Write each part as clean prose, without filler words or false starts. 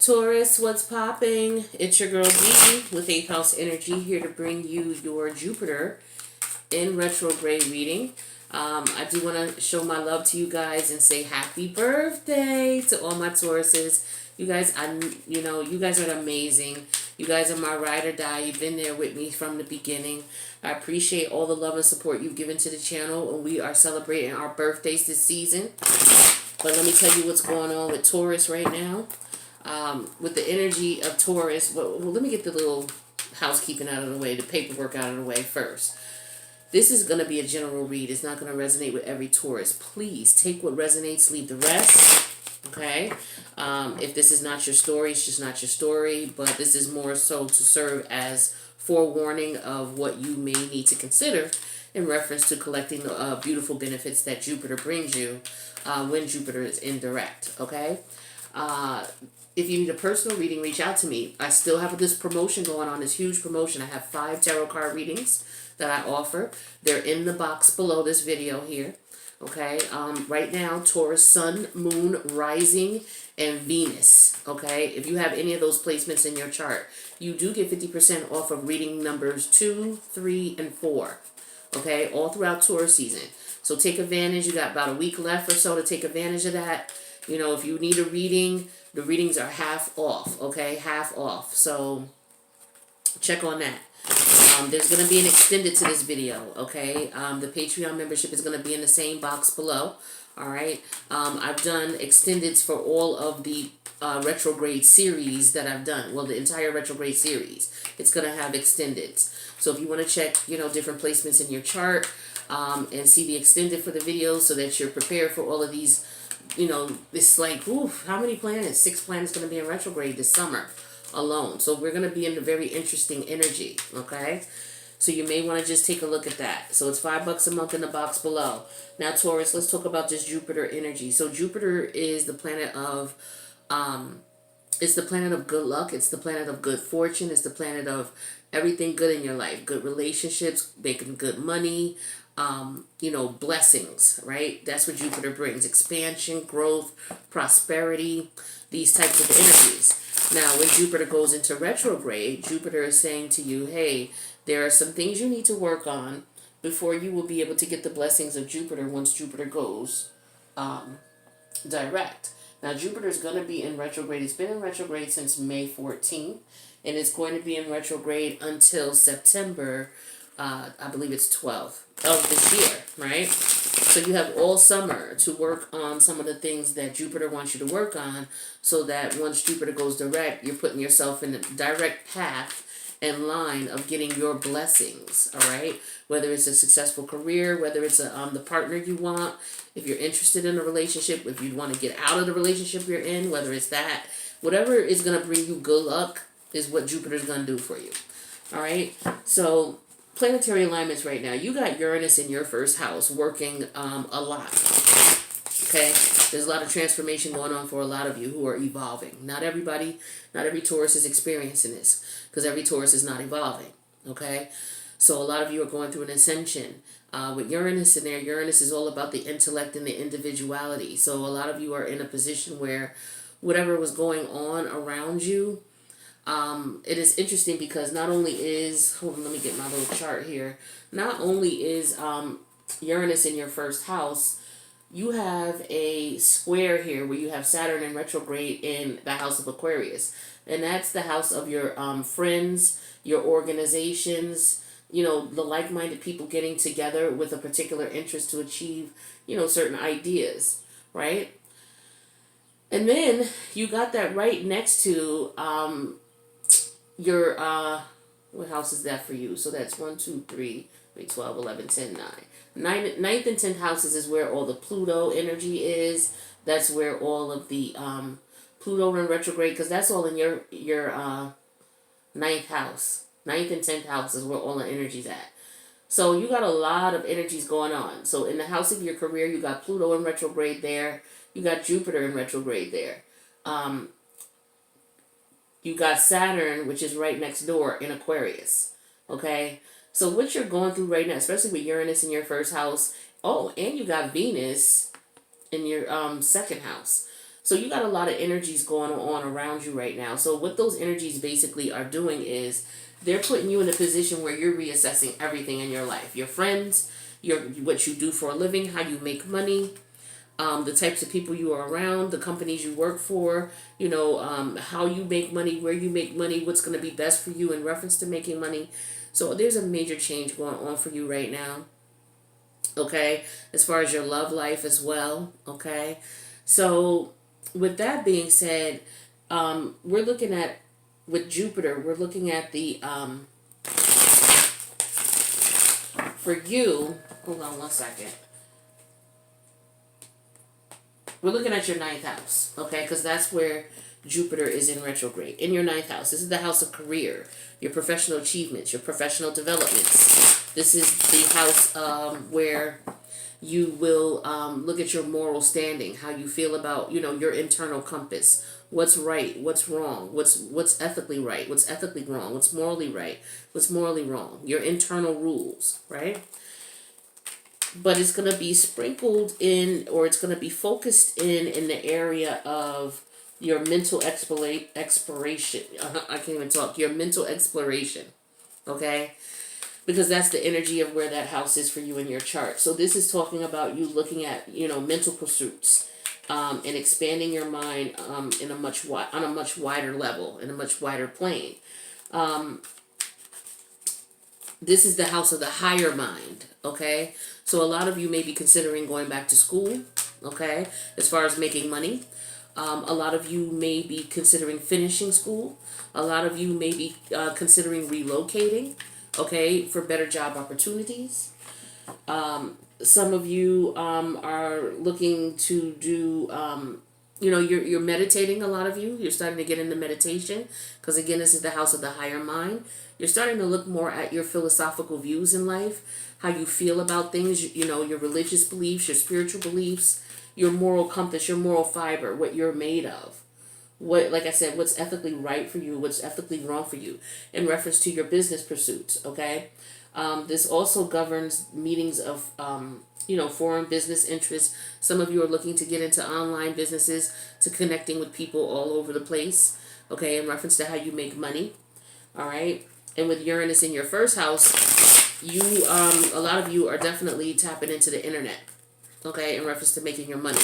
Taurus, what's popping? It's your girl Dee with 8th House Energy here to bring you your Jupiter in retrograde reading. I do want to show my love to you guys and say happy birthday to all my Tauruses. You guys, you guys are amazing. You guys are my ride or die. You've been there with me from the beginning. I appreciate all the love and support you've given to the channel, and we are celebrating our birthdays this season. But let me tell you what's going on with Taurus right now. With the energy of Taurus, well, let me get the little housekeeping out of the way, the paperwork out of the way first. This is going to be a general read. It's not going to resonate with every Taurus. Please take what resonates, leave the rest. Okay? If this is not your story, it's just not your story. But this is more so to serve as forewarning of what you may need to consider in reference to collecting the beautiful benefits that Jupiter brings you when Jupiter is in direct. Okay? If you need a personal reading, reach out to me. I still have this promotion going on, this huge promotion. I have 5 tarot card readings that I offer. They're in the box below this video here. Okay, right now, Taurus, Sun, Moon, Rising, and Venus. Okay, if you have any of those placements in your chart, you do get 50% off of reading numbers 2, 3, and 4. Okay, all throughout Taurus season. So take advantage. You got about a week left or so to take advantage of that. You know, if you need a reading, the readings are half off, okay? Half off. So check on that. There's going to be an extended to this video, okay? The Patreon membership is going to be in the same box below, all right? I've done extendeds for all of the retrograde series that I've done. Well, the entire retrograde series. It's going to have extendeds. So if you want to check, different placements in your chart and see the extended for the videos so that you're prepared for all of these. It's like, oof, how many planets? 6 planets going to be in retrograde this summer alone. So we're going to be in a very interesting energy, okay? So you may want to just take a look at that. So it's $5 a month in the box below. Now, Taurus, let's talk about this Jupiter energy. So Jupiter is the planet of, it's the planet of good luck. It's the planet of good fortune. It's the planet of everything good in your life. Good relationships, making good money, blessings, right? That's what Jupiter brings. Expansion, growth, prosperity, these types of energies. Now, when Jupiter goes into retrograde, Jupiter is saying to you, hey, there are some things you need to work on before you will be able to get the blessings of Jupiter once Jupiter goes direct. Now, Jupiter is going to be in retrograde. It's been in retrograde since May 14th, and it's going to be in retrograde until September I believe it's 12th of this year, right? So you have all summer to work on some of the things that Jupiter wants you to work on so that once Jupiter goes direct, you're putting yourself in a direct path and line of getting your blessings, all right? Whether it's a successful career, whether it's the partner you want, if you're interested in a relationship, if you want to get out of the relationship you're in, whether it's that, whatever is going to bring you good luck is what Jupiter's going to do for you, all right? So planetary alignments right now. You got Uranus in your first house working a lot. Okay? There's a lot of transformation going on for a lot of you who are evolving. Not everybody, not every Taurus is experiencing this because every Taurus is not evolving. Okay? So a lot of you are going through an ascension. With Uranus in there, Uranus is all about the intellect and the individuality. So a lot of you are in a position where whatever was going on around you, it is interesting because not only is, hold on, let me get my little chart here. Not only is Uranus in your first house, you have a square here where you have Saturn in retrograde in the house of Aquarius. And that's the house of your friends, your organizations, the like-minded people getting together with a particular interest to achieve, certain ideas, right? And then you got that right next to your, what house is that for you? So that's 1, 2, 3, 12, 11, 10, 9. Ninth and 10th houses is where all the Pluto energy is. That's where all of the Pluto in retrograde, because that's all in your ninth house. Ninth and 10th house is where all the energy's at. So you got a lot of energies going on. So in the house of your career, you got Pluto in retrograde there. You got Jupiter in retrograde there. You got Saturn, which is right next door in Aquarius. Okay? So what you're going through right now, especially with Uranus in your first house. Oh, and you got Venus in your second house. So you got a lot of energies going on around you right now. So what those energies basically are doing is they're putting you in a position where you're reassessing everything in your life. Your friends, what you do for a living, how you make money, the types of people you are around, the companies you work for, how you make money, where you make money, what's going to be best for you in reference to making money. So there's a major change going on for you right now. Okay, as far as your love life as well. Okay, so with that being said, we're looking at, with Jupiter, we're looking at the for you. Hold on one second. We're looking at your ninth house, okay? Because that's where Jupiter is in retrograde. In your ninth house. This is the house of career, your professional achievements, your professional developments. This is the house where you will look at your moral standing, how you feel about, your internal compass. What's right, what's wrong, what's ethically right, what's ethically wrong, what's morally right, what's morally wrong. Your internal rules, right? But it's going to be sprinkled in, or it's going to be focused in the area of your mental exploration. I can't even talk. Your mental exploration, okay? Because that's the energy of where that house is for you in your chart. So this is talking about you looking at, mental pursuits, and expanding your mind on a much wider level, in a much wider plane. This is the house of the higher mind, okay? So a lot of you may be considering going back to school, okay, as far as making money. A lot of you may be considering finishing school. A lot of you may be considering relocating, okay, for better job opportunities. Some of you are looking to do, you're meditating, a lot of you. You're starting to get into meditation because, again, this is the house of the higher mind. You're starting to look more at your philosophical views in life, how you feel about things, your religious beliefs, your spiritual beliefs, your moral compass, your moral fiber, what you're made of. What, like I said, what's ethically right for you, what's ethically wrong for you in reference to your business pursuits, okay? This also governs meetings of, foreign business interests. Some of you are looking to get into online businesses, to connecting with people all over the place, okay, in reference to how you make money, all right? And with Uranus in your first house, a lot of you are definitely tapping into the internet, okay, in reference to making your money,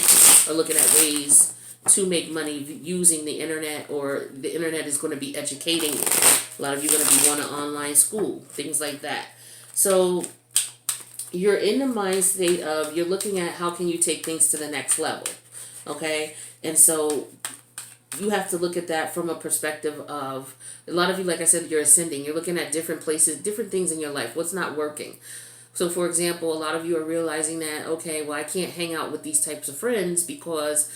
or looking at ways to make money using the internet, or the internet is going to be educating you. A lot of you are going to be going to online school, things like that. So you're in the mind state of, you're looking at how can you take things to the next level, okay? And so you have to look at that from a perspective of, a lot of you, like I said, you're ascending. You're looking at different places, different things in your life. What's not working? So, for example, a lot of you are realizing that, okay, well, I can't hang out with these types of friends because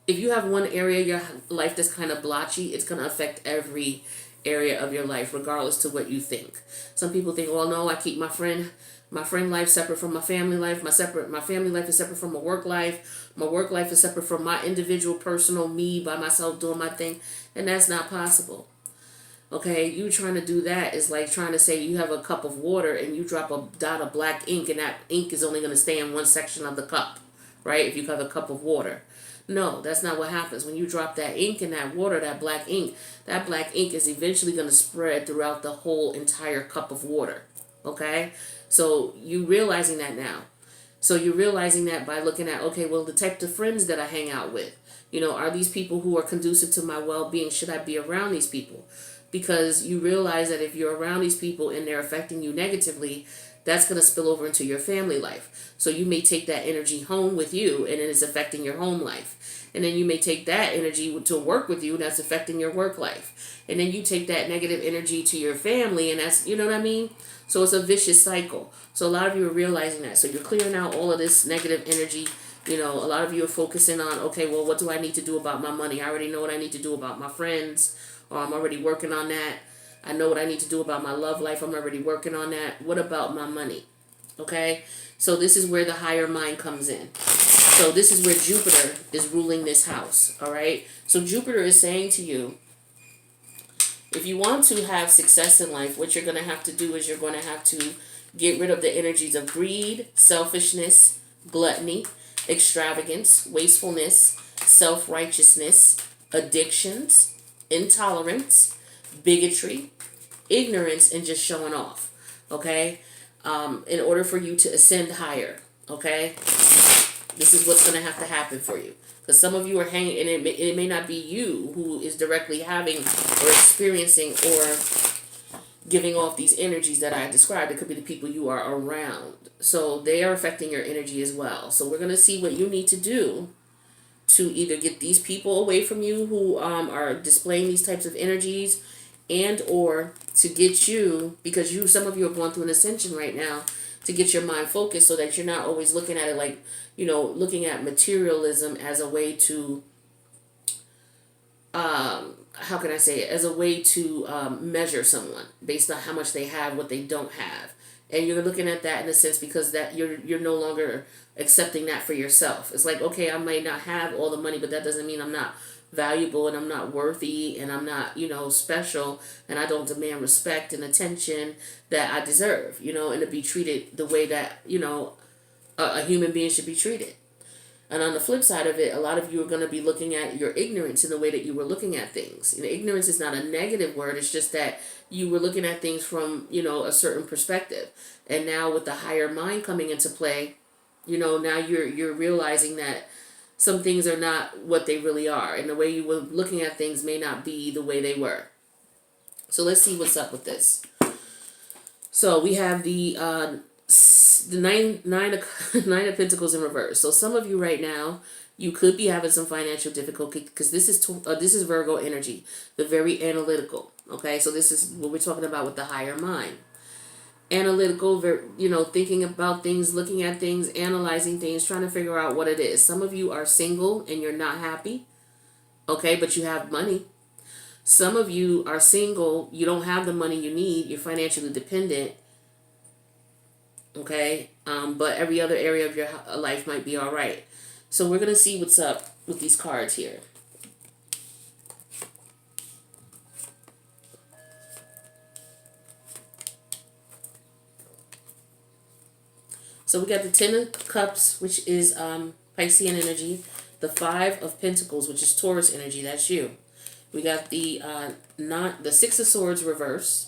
if you have one area of your life that's kind of blotchy, it's going to affect every area of your life, regardless to what you think. Some people think, well, no, I keep my friend life separate from my family life. My family life is separate from my work life. My work life is separate from my individual, personal, me by myself doing my thing. And that's not possible. Okay, you trying to do that is like trying to say you have a cup of water and you drop a dot of black ink, and that ink is only going to stay in one section of the cup, right? If you have a cup of water. No, that's not what happens. When you drop that ink in that water, that black ink is eventually going to spread throughout the whole entire cup of water. Okay? So you realizing that now. So you're realizing that by looking at, okay, well, the type of friends that I hang out with, are these people who are conducive to my well-being? Should I be around these people? Because you realize that if you're around these people and they're affecting you negatively, that's going to spill over into your family life. So you may take that energy home with you, and it is affecting your home life. And then you may take that energy to work with you, and that's affecting your work life. And then you take that negative energy to your family, and that's, you know what I mean? So it's a vicious cycle. So a lot of you are realizing that. So you're clearing out all of this negative energy. A lot of you are focusing on, okay, well, what do I need to do about my money? I already know what I need to do about my friends, or I'm already working on that. I know what I need to do about my love life. I'm already working on that. What about my money? Okay? So this is where the higher mind comes in. So this is where Jupiter is ruling this house. All right? So Jupiter is saying to you, if you want to have success in life, what you're going to have to do is you're going to have to get rid of the energies of greed, selfishness, gluttony, extravagance, wastefulness, self-righteousness, addictions, intolerance, bigotry, ignorance, and just showing off. Okay? In order for you to ascend higher. Okay? This is what's going to have to happen for you. Because some of you are hanging, and it may not be you who is directly having or experiencing or giving off these energies that I described. It could be the people you are around. So they are affecting your energy as well. So we're going to see what you need to do to either get these people away from you who are displaying these types of energies, and or to get you, because some of you are going through an ascension right now, to get your mind focused so that you're not always looking at it like, looking at materialism as a way to, how can I say it, as a way to measure someone based on how much they have, what they don't have. And you're looking at that in a sense because that you're no longer accepting that for yourself. It's like, okay, I may not have all the money, but that doesn't mean I'm not valuable and I'm not worthy and I'm not, special, and I don't demand respect and attention that I deserve, and to be treated the way that, a human being should be treated. And on the flip side of it, a lot of you are going to be looking at your ignorance in the way that you were looking at things. Ignorance is not a negative word. It's just that you were looking at things from, a certain perspective. And now with the higher mind coming into play, now you're realizing that some things are not what they really are. And the way you were looking at things may not be the way they were. So let's see what's up with this. So we have the nine of Pentacles in reverse. So some of you right now, you could be having some financial difficulty because this is Virgo energy, the very analytical. Okay, so this is what we're talking about with the higher mind. Analytical, thinking about things, looking at things, analyzing things, trying to figure out what it is. Some of you are single and you're not happy. Okay, but you have money. Some of you are single, you don't have the money you need, you're financially dependent. Okay, but every other area of your life might be all right. So we're going to see what's up with these cards here. So we got the 10 of Cups, which is Piscean energy. The 5 of Pentacles, which is Taurus energy. That's you. We got the 6 of Swords reverse.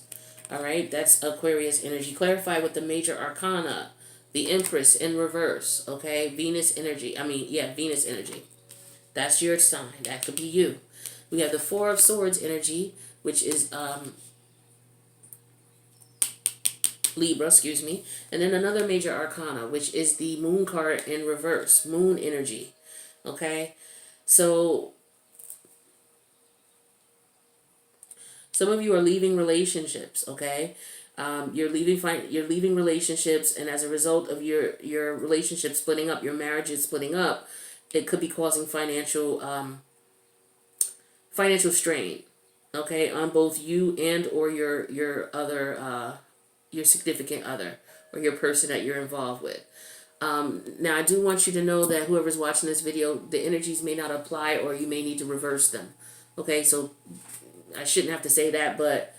All right, that's Aquarius energy. Clarify with the major arcana. The Empress in reverse. Okay, Venus energy. Venus energy. That's your sign. That could be you. We have the 4 of Swords energy, which is Libra, excuse me. And then another major arcana, which is the Moon card in reverse. Moon energy. Okay, so some of you are leaving relationships, okay? You're leaving relationships, and as a result of your relationship splitting up, your marriage is splitting up, it could be causing financial strain, okay, on both you and or your other your significant other or your person that you're involved with. Now, I do want you to know that whoever's watching this video, the energies may not apply, or you may need to reverse them. Okay, so I shouldn't have to say that, but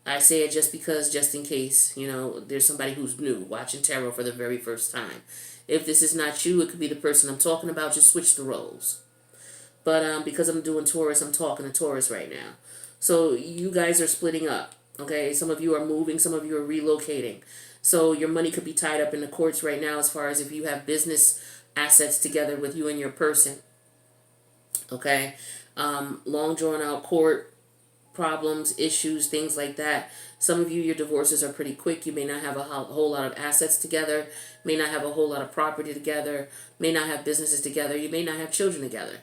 I say it just in case, there's somebody who's new watching tarot for the very first time. If this is not you, it could be the person I'm talking about. Just switch the roles. But because I'm doing Taurus, I'm talking to Taurus right now. So you guys are splitting up, okay? Some of you are moving, some of you are relocating. So your money could be tied up in the courts right now as far as if you have business assets together with you and your person, okay? Long drawn out court problems, issues, things like that. Some of you, your divorces are pretty quick. You may not have a whole lot of assets together, may not have a whole lot of property together, may not have businesses together, you may not have children together.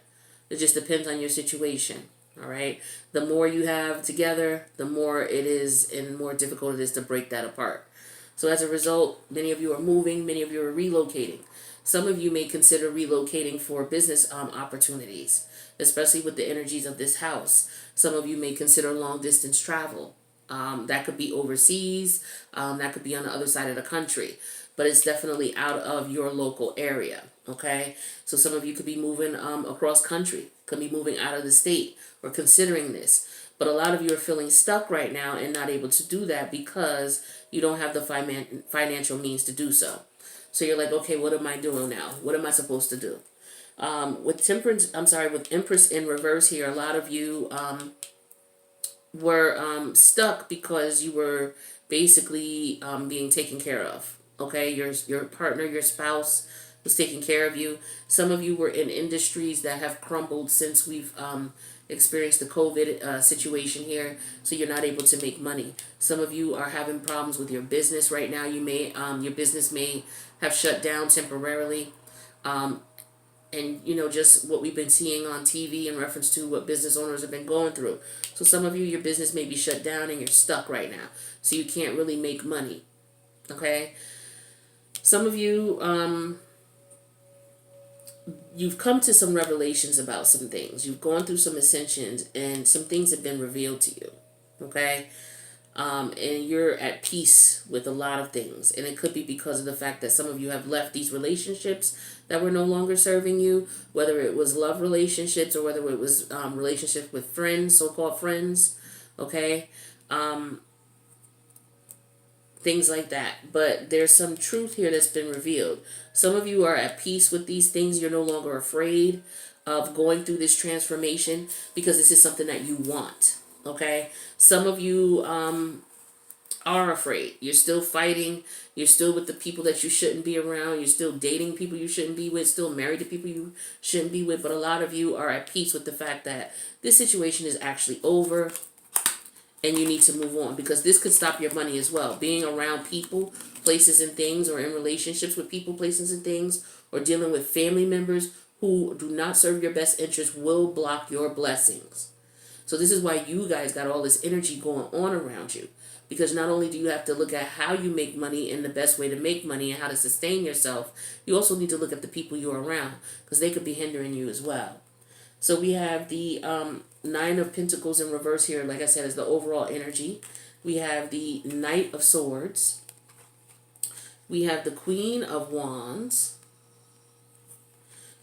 It just depends on your situation, all right? The more you have together, the more it is and more difficult it is to break that apart. So as a result, many of you are moving, many of you are relocating. Some of you may consider relocating for business opportunities, especially with the energies of this house. Some of you may consider long-distance travel. That could be overseas. That could be on the other side of the country. But it's definitely out of your local area, okay? So some of you could be moving across country, could be moving out of the state or considering this. But a lot of you are feeling stuck right now and not able to do that because you don't have the financial means to do so. So you're like, okay, what am I doing now? What am I supposed to do? With Empress in reverse here, a lot of you were stuck because you were basically being taken care of. Okay, your partner, your spouse was taking care of you. Some of you were in industries that have crumbled since we've experienced the COVID situation here, so you're not able to make money. Some of you are having problems with your business right now. You may your business may have shut down temporarily. And just what we've been seeing on TV in reference to what business owners have been going through. So some of you, your business may be shut down and you're stuck right now, so you can't really make money. Okay, some of you, you've come to some revelations about some things. You've gone through some ascensions, and some things have been revealed to you. Okay, and you're at peace with a lot of things, and it could be because of the fact that some of you have left these relationships that were no longer serving you, whether it was love relationships or whether it was relationships with friends, so-called friends, okay, things like that. But there's some truth here that's been revealed. Some of you are at peace with these things. You're no longer afraid of going through this transformation because this is something that you want. Okay, some of you are afraid. You're still fighting. You're still with the people that you shouldn't be around. You're still dating people you shouldn't be with. Still married to people you shouldn't be with. But a lot of you are at peace with the fact that this situation is actually over, and you need to move on, because this could stop your money as well. Being around people, places, and things, or in relationships with people, places, and things, or dealing with family members who do not serve your best interest will block your blessings. So this is why you guys got all this energy going on around you. Because not only do you have to look at how you make money and the best way to make money and how to sustain yourself, you also need to look at the people you're around, because they could be hindering you as well. So we have the Nine of Pentacles in reverse here, like I said, is the overall energy. We have the Knight of Swords. We have the Queen of Wands.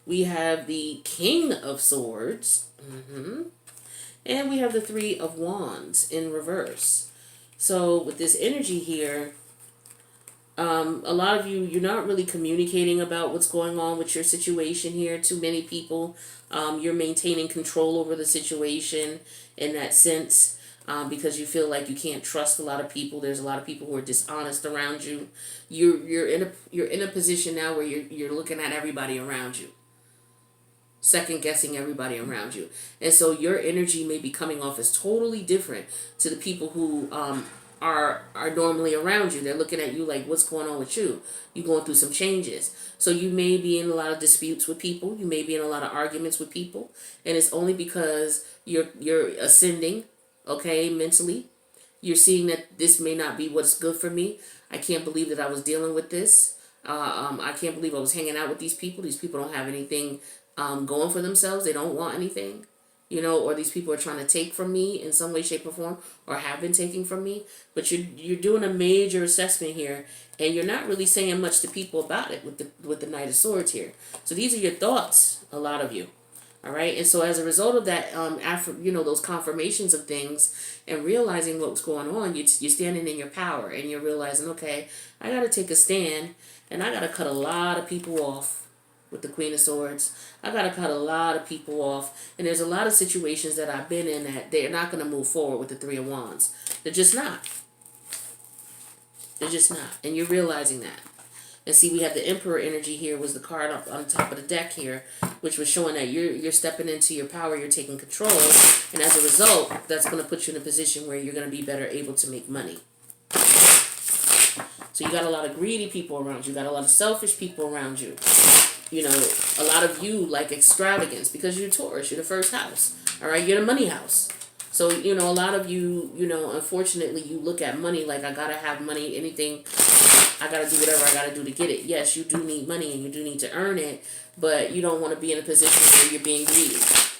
We have the King of Swords. And we have the Three of Wands in reverse. So with this energy here, a lot of you, you're not really communicating about what's going on with your situation here to many people. You're maintaining control over the situation in that sense, because you feel like you can't trust a lot of people. There's a lot of people who are dishonest around you. You're in a position now where you're looking at everybody around you, second guessing everybody around you. And so your energy may be coming off as totally different to the people who are normally around you. They're looking at you like, what's going on with you? You're going through some changes. So you may be in a lot of disputes with people. You may be in a lot of arguments with people. And it's only because you're ascending, okay, mentally. You're seeing that this may not be what's good for me. I can't believe that I was dealing with this. I can't believe I was hanging out with these people. These people don't have anything going for themselves. They don't want anything, or these people are trying to take from me in some way, shape, or form, or have been taking from me. But you're doing a major assessment here, and you're not really saying much to people about it with the Knight of Swords here. So these are your thoughts, a lot of you. All right, and so as a result of that, after those confirmations of things and realizing what's going on, you're standing in your power, and you're realizing, okay, I got to take a stand, and I got to cut a lot of people off. With the Queen of Swords, I got to cut a lot of people off. And there's a lot of situations that I've been in that they're not going to move forward with the Three of Wands. They're just not. They're just not. And you're realizing that. And see, we have the Emperor energy here, was the card up on top of the deck here, which was showing that you're stepping into your power, you're taking control. And as a result, that's going to put you in a position where you're going to be better able to make money. So you got a lot of greedy people around you. You got a lot of selfish people around you. A lot of you like extravagance because you're Taurus. You're the first house. All right, you're the money house. So, a lot of you, unfortunately, you look at money like, I got to have money, anything. I got to do whatever I got to do to get it. Yes, you do need money and you do need to earn it, but you don't want to be in a position where you're being greedy.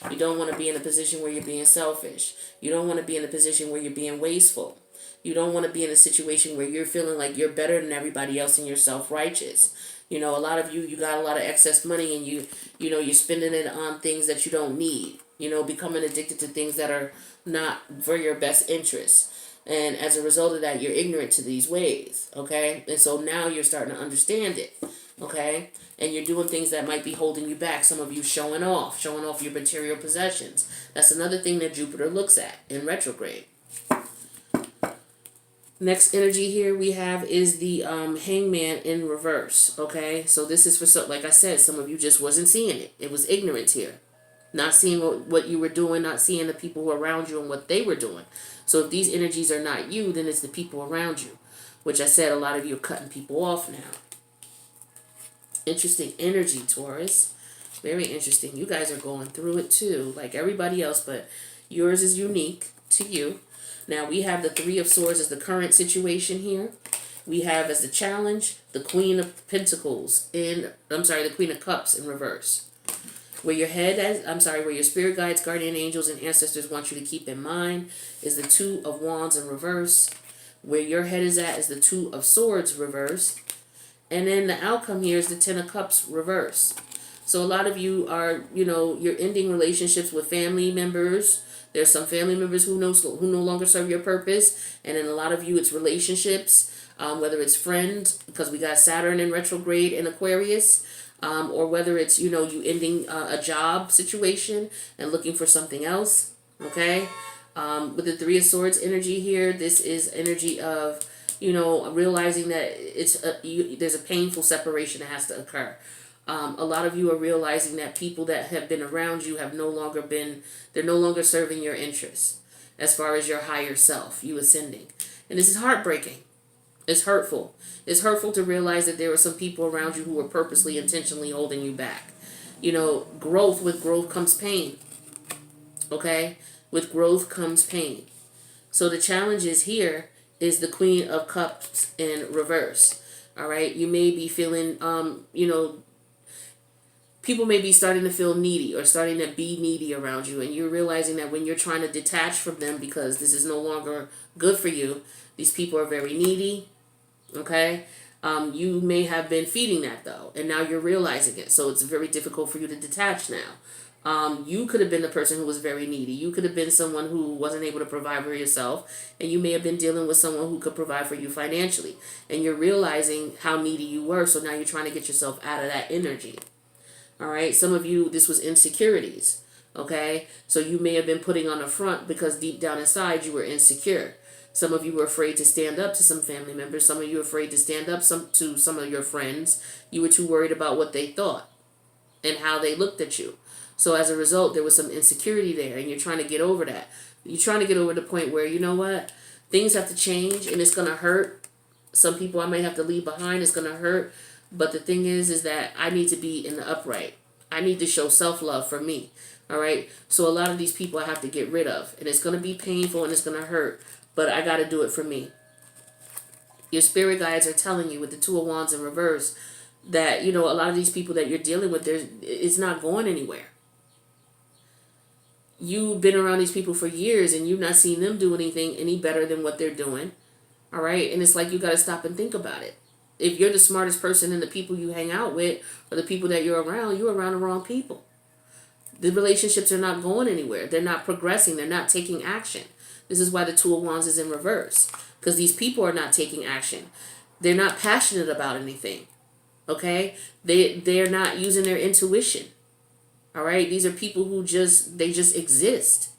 You don't want to be in a position where you're being selfish. You don't want to be in a position where you're being wasteful. You don't want to be in a situation where you're feeling like you're better than everybody else and you're self-righteous. A lot of you got a lot of excess money and you're spending it on things that you don't need. Becoming addicted to things that are not for your best interest. And as a result of that, you're ignorant to these ways, okay? And so now you're starting to understand it. Okay? And you're doing things that might be holding you back. Some of you showing off your material possessions. That's another thing that Jupiter looks at in retrograde. Next energy here we have is the hangman in reverse. Okay, so this is for, like I said, some of you just wasn't seeing it. It was ignorance here. Not seeing what you were doing, not seeing the people who are around you and what they were doing. So if these energies are not you, then it's the people around you. Which I said, a lot of you are cutting people off now. Interesting energy, Taurus. Very interesting. You guys are going through it too, like everybody else, but yours is unique to you. Now we have the Three of Swords as the current situation here. We have as the challenge the Queen of Pentacles the Queen of Cups in reverse. Where your where your spirit guides, guardian angels, and ancestors want you to keep in mind is the Two of Wands in reverse. Where your head is at is the Two of Swords reverse. And then the outcome here is the Ten of Cups reverse. So a lot of you are, you're ending relationships with family members. There's some family members who no longer serve your purpose. And in a lot of you, it's relationships, whether it's friends, because we got Saturn in retrograde in Aquarius, or whether it's, you ending a job situation and looking for something else, okay? With the Three of Swords energy here, this is energy of, realizing that there's a painful separation that has to occur. A lot of you are realizing that people that have been around you they're no longer serving your interests as far as your higher self, you ascending. And this is heartbreaking. It's hurtful. It's hurtful to realize that there are some people around you who are purposely, intentionally holding you back. With growth comes pain. Okay? With growth comes pain. So the challenge is here is the Queen of Cups in reverse. All right? You may be feeling, people may be starting to feel needy or starting to be needy around you, and you're realizing that when you're trying to detach from them because this is no longer good for you, these people are very needy, okay? You may have been feeding that, though, and now you're realizing it, so it's very difficult for you to detach now. You could have been the person who was very needy. You could have been someone who wasn't able to provide for yourself, and you may have been dealing with someone who could provide for you financially, and you're realizing how needy you were, so now you're trying to get yourself out of that energy. All right, some of you, this was insecurities, okay? So you may have been putting on a front because deep down inside you were insecure. Some of you were afraid to stand up to some family members. Some of you were afraid to stand up to some of your friends. You were too worried about what they thought and how they looked at you. So as a result, there was some insecurity there, and you're trying to get over that. You're trying to get over the point where, you know what, things have to change, and it's going to hurt. Some people I may have to leave behind. It's going to hurt. But the thing is that I need to be in the upright. I need to show self-love for me. All right? So a lot of these people I have to get rid of. And it's going to be painful and it's going to hurt. But I got to do it for me. Your spirit guides are telling you with the Two of Wands in reverse that, a lot of these people that you're dealing with, it's not going anywhere. You've been around these people for years and you've not seen them do anything any better than what they're doing. All right? And it's like you got to stop and think about it. If you're the smartest person in the people you hang out with or the people that you're around the wrong people. The relationships are not going anywhere. They're not progressing. They're not taking action. This is why the Two of Wands is in reverse. Because these people are not taking action. They're not passionate about anything. Okay? They're not using their intuition. All right? These are people who just exist.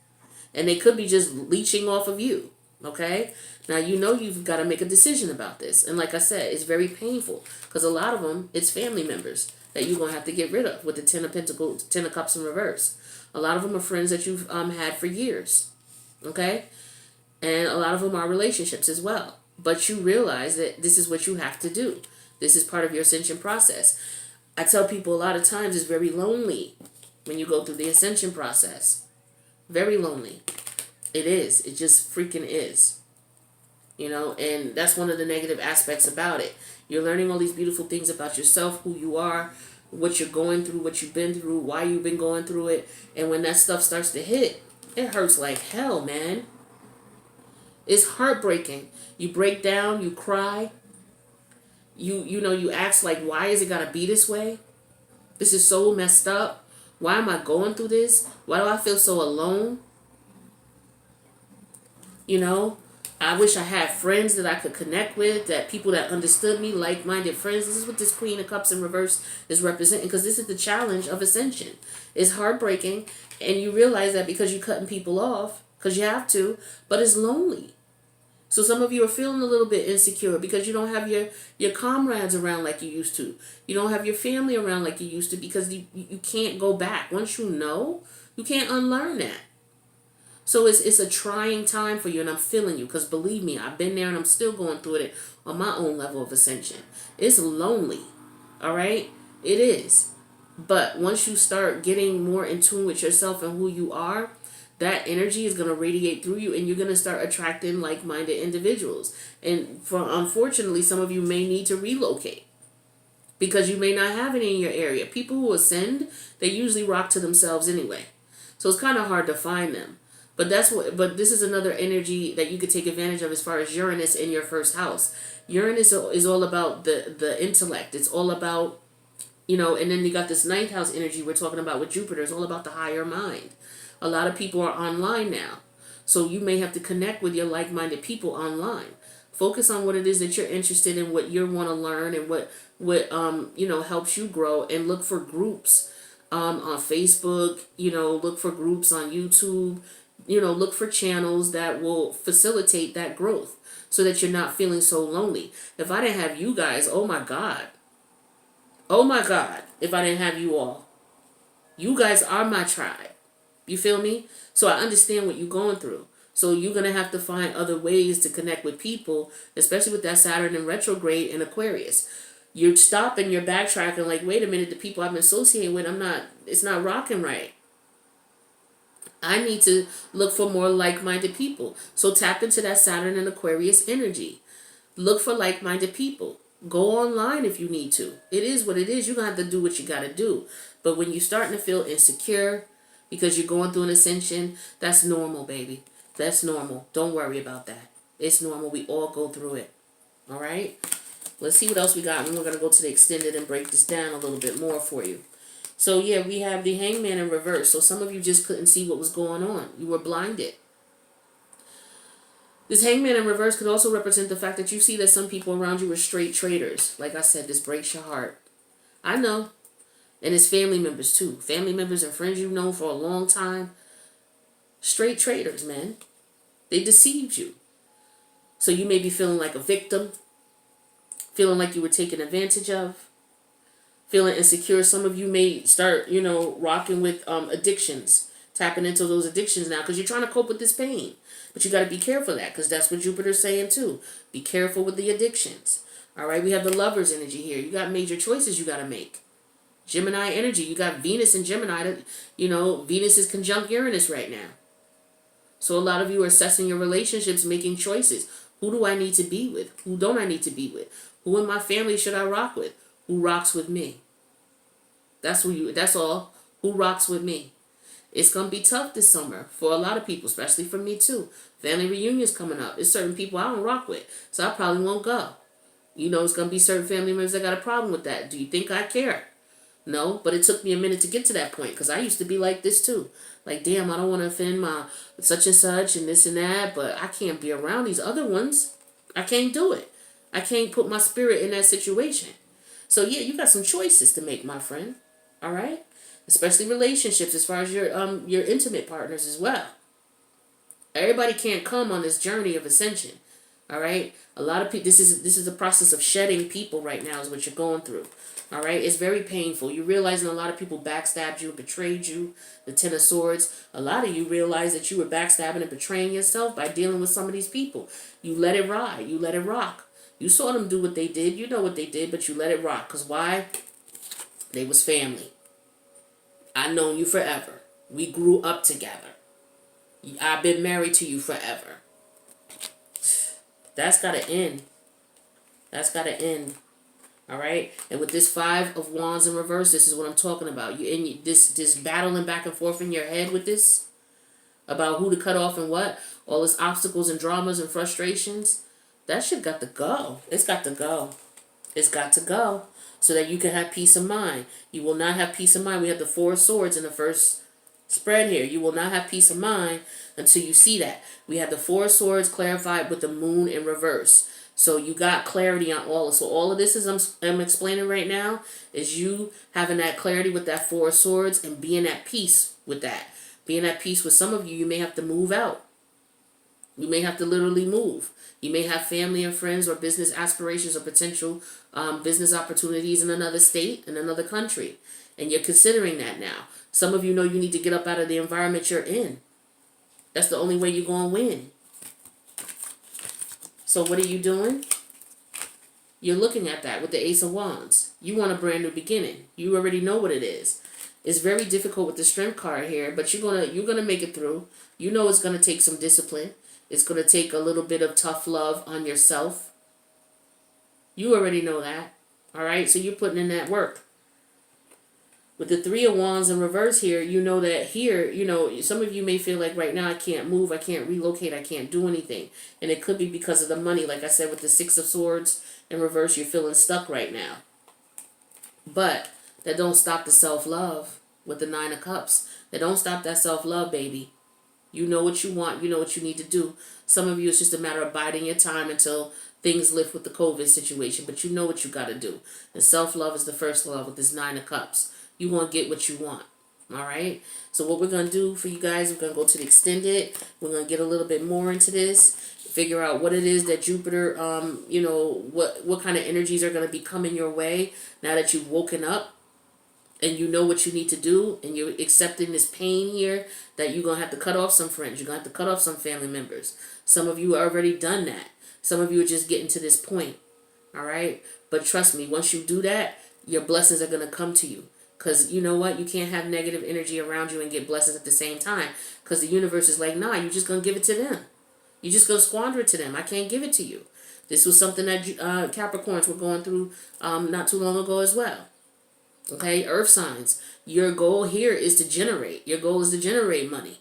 And they could be just leeching off of you. Okay? Now, you've got to make a decision about this. And like I said, it's very painful because a lot of them, it's family members that you're going to have to get rid of with the Ten of Pentacles, Ten of Cups in reverse. A lot of them are friends that you've had for years. Okay? And a lot of them are relationships as well. But you realize that this is what you have to do. This is part of your ascension process. I tell people a lot of times it's very lonely when you go through the ascension process. Very lonely. It is. It just freaking is. And that's one of the negative aspects about it. You're learning all these beautiful things about yourself, who you are, what you're going through, what you've been through, why you've been going through it. And when that stuff starts to hit, it hurts like hell, man. It's heartbreaking. You break down, you cry. You ask like, why is it gotta be this way? This is so messed up. Why am I going through this? Why do I feel so alone? I wish I had friends that I could connect with, that people that understood me, like-minded friends. This is what this Queen of Cups in reverse is representing, because this is the challenge of Ascension. It's heartbreaking, and you realize that because you're cutting people off, because you have to, but it's lonely. So some of you are feeling a little bit insecure because you don't have your comrades around like you used to. You don't have your family around like you used to, because you can't go back. Once you know, you can't unlearn that. So it's a trying time for you, and I'm feeling you, because believe me, I've been there and I'm still going through it on my own level of ascension. It's lonely, all right? It is. But once you start getting more in tune with yourself and who you are, that energy is going to radiate through you, and you're going to start attracting like-minded individuals. And unfortunately, some of you may need to relocate because you may not have it in your area. People who ascend, they usually rock to themselves anyway. So it's kind of hard to find them. But this is another energy that you could take advantage of as far as Uranus in your first house. Uranus is all about the intellect. It's all about, and then you got this ninth house energy we're talking about with Jupiter. It's all about the higher mind. A lot of people are online now. So you may have to connect with your like-minded people online. Focus on what it is that you're interested in, what you want to learn, and what helps you grow, and look for groups on Facebook, look for groups on YouTube, look for channels that will facilitate that growth so that you're not feeling so lonely. If I didn't have you guys, oh my God, if I didn't have you all, you guys are my tribe. You feel me? So I understand what you're going through. So you're going to have to find other ways to connect with people, especially with that Saturn in retrograde in Aquarius. You're stopping, you're backtracking, like, wait a minute, the people I've been associating with, it's not rocking right. I need to look for more like-minded people. So tap into that Saturn and Aquarius energy. Look for like-minded people. Go online if you need to. It is what it is. You're going to have to do what you got to do. But when you're starting to feel insecure because you're going through an ascension, that's normal, baby. That's normal. Don't worry about that. It's normal. We all go through it. All right? Let's see what else we got. And we're going to go to the extended and break this down a little bit more for you. So, yeah, we have the Hangman in reverse. So some of you just couldn't see what was going on. You were blinded. This Hangman in reverse could also represent the fact that you see that some people around you are straight traitors. Like I said, this breaks your heart. I know. And it's family members, too. Family members and friends you've known for a long time. Straight traitors, man. They deceived you. So you may be feeling like a victim. Feeling like you were taken advantage of. Feeling insecure. Some of you may start, rocking with addictions. Tapping into those addictions now because you're trying to cope with this pain. But you got to be careful of that, because that's what Jupiter's saying too. Be careful with the addictions. All right, we have the Lover's energy here. You got major choices you got to make. Gemini energy. You got Venus and Gemini. Venus is conjunct Uranus right now. So a lot of you are assessing your relationships, making choices. Who do I need to be with? Who don't I need to be with? Who in my family should I rock with? Who rocks with me? That's all. Who rocks with me? It's going to be tough this summer for a lot of people, especially for me too. Family reunions coming up. There's certain people I don't rock with, so I probably won't go. It's going to be certain family members that got a problem with that. Do you think I care? No, but it took me a minute to get to that point, because I used to be like this too. Like, damn, I don't want to offend my such and such and this and that, but I can't be around these other ones. I can't do it. I can't put my spirit in that situation. So yeah, you got some choices to make, my friend. All right? Especially relationships, as far as your intimate partners as well. Everybody can't come on this journey of ascension. All right? A lot of people, this is the process of shedding people right now is what you're going through. All right? It's very painful. You're realizing a lot of people backstabbed you, betrayed you, the Ten of Swords. A lot of you realize that you were backstabbing and betraying yourself by dealing with some of these people. You let it ride. You let it rock. You saw them do what they did. You know what they did, but you let it rock. Because why? They was family. I've known you forever. We grew up together. I've been married to you forever. That's got to end. That's got to end. All right? And with this Five of Wands in reverse, this is what I'm talking about. You in this battling back and forth in your head with this about who to cut off and what, all this obstacles and dramas and frustrations. That shit got to go. It's got to go. It's got to go. So that you can have peace of mind. You will not have peace of mind. We have the Four of Swords in the first spread here. You will not have peace of mind until you see that. We have the Four of Swords clarified with the Moon in reverse. So you got clarity on all. So all of this is I'm explaining right now is you having that clarity with that Four of Swords and being at peace with that. Being at peace with some of you, you may have to move out. You may have to literally move. You may have family and friends or business aspirations or potential business opportunities in another state, in another country. And you're considering that now. Some of you know you need to get up out of the environment you're in. That's the only way you're going to win. So what are you doing? You're looking at that with the Ace of Wands. You want a brand new beginning. You already know what it is. It's very difficult with the Strength card here, but you're gonna make it through. You know it's gonna take some discipline. It's gonna take a little bit of tough love on yourself. You already know that. All right, so you're putting in that work. With the Three of Wands in reverse here, you know that here, you know, some of you may feel like right now I can't move, I can't relocate, I can't do anything. And it could be because of the money. Like I said, with the Six of Swords in reverse, you're feeling stuck right now. But that don't stop the self-love with the Nine of Cups. That don't stop that self-love, baby. You know what you want. You know what you need to do. Some of you, it's just a matter of biding your time until things lift with the COVID situation. But you know what you got to do. And self-love is the first love with this Nine of Cups. You want to get what you want. All right? So what we're going to do for you guys, we're going to go to the extended. We're going to get a little bit more into this. Figure out what it is that Jupiter, you know, what kind of energies are going to be coming your way now that you've woken up. And you know what you need to do, and you're accepting this pain here that you're going to have to cut off some friends. You're going to have to cut off some family members. Some of you have already done that. Some of you are just getting to this point. All right? But trust me, once you do that, your blessings are going to come to you. Because you know what? You can't have negative energy around you and get blessings at the same time. Because the universe is like, nah, you're just going to give it to them. You're just going to squander it to them. I can't give it to you. This was something that Capricorns were going through not too long ago as well. Okay, earth signs. Your goal here is to generate. Your goal is to generate money.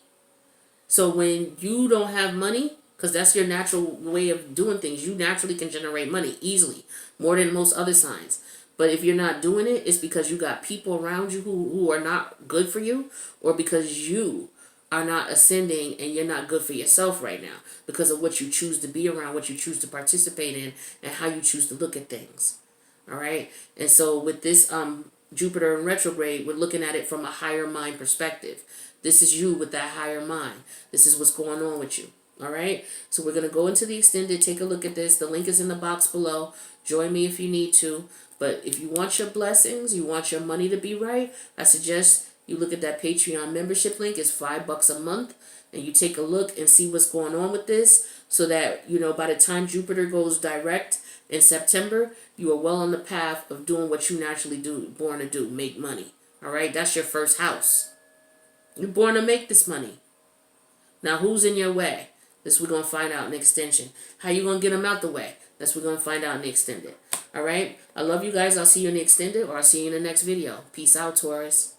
So when you don't have money, because that's your natural way of doing things, you naturally can generate money easily, more than most other signs. But if you're not doing it, it's because you got people around you who are not good for you, or because you are not ascending and you're not good for yourself right now because of what you choose to be around, what you choose to participate in, and how you choose to look at things. All right? And so with this Jupiter in retrograde, we're looking at it from a higher mind perspective. This is you with that higher mind. This is what's going on with you. All right? So we're going to go into the extended, take a look at this. The link is in the box below. Join me if you need to. But if you want your blessings, you want your money to be right, I suggest you look at that Patreon membership link. It's $5 a month. And you take a look and see what's going on with this so that, you know, by the time Jupiter goes direct in September, you are well on the path of doing what you naturally born to do, make money. All right? That's your first house. You're born to make this money. Now, who's in your way? This we're going to find out in the extension. How you going to get them out the way? That's what we're going to find out in the extended. All right? I love you guys. I'll see you in the extended, or I'll see you in the next video. Peace out, Taurus.